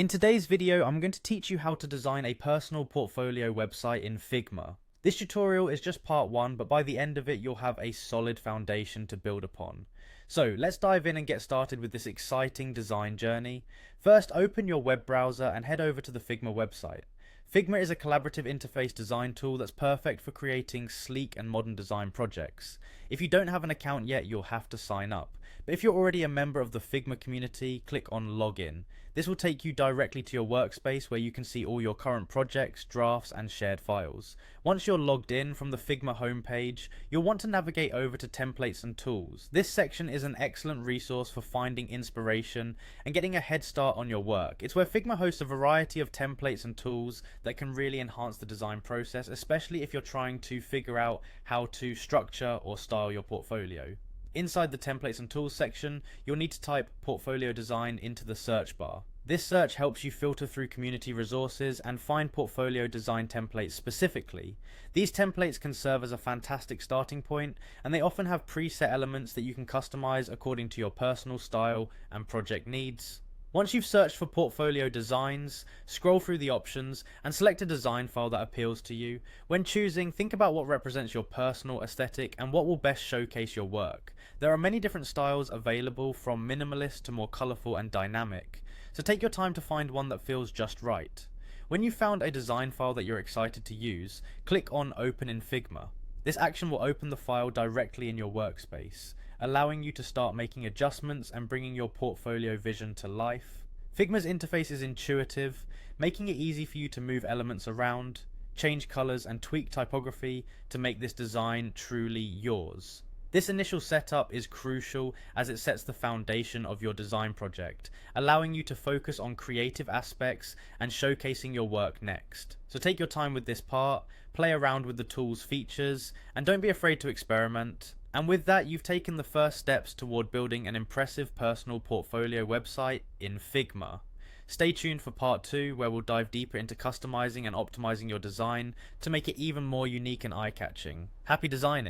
In today's video, I'm going to teach you how to design a personal portfolio website in Figma. This tutorial is just part 1, but by the end of it, you'll have a solid foundation to build upon. So let's dive in and get started with this exciting design journey. First, open your web browser and head over to the Figma website. Figma is a collaborative interface design tool that's perfect for creating sleek and modern design projects. If you don't have an account yet, you'll have to sign up. But if you're already a member of the Figma community, click on Login. This will take you directly to your workspace where you can see all your current projects, drafts, and shared files. Once you're logged in from the Figma homepage, you'll want to navigate over to Templates and Tools. This section is an excellent resource for finding inspiration and getting a head start on your work. It's where Figma hosts a variety of templates and tools that can really enhance the design process, especially if you're trying to figure out how to structure or style your portfolio. Inside the Templates and Tools section, you'll need to type Portfolio Design into the search bar. This search helps you filter through community resources and find portfolio design templates specifically. These templates can serve as a fantastic starting point, and they often have preset elements that you can customize according to your personal style and project needs. Once you've searched for portfolio designs, scroll through the options and select a design file that appeals to you. When choosing, think about what represents your personal aesthetic and what will best showcase your work. There are many different styles available, from minimalist to more colourful and dynamic, so take your time to find one that feels just right. When you've found a design file that you're excited to use, click on Open in Figma. This action will open the file directly in your workspace, allowing you to start making adjustments and bringing your portfolio vision to life. Figma's interface is intuitive, making it easy for you to move elements around, change colors, and tweak typography to make this design truly yours. This initial setup is crucial as it sets the foundation of your design project, allowing you to focus on creative aspects and showcasing your work next. So take your time with this part, play around with the tool's features, and don't be afraid to experiment. And with that, you've taken the first steps toward building an impressive personal portfolio website in Figma. Stay tuned for part 2, where we'll dive deeper into customizing and optimizing your design to make it even more unique and eye-catching. Happy designing!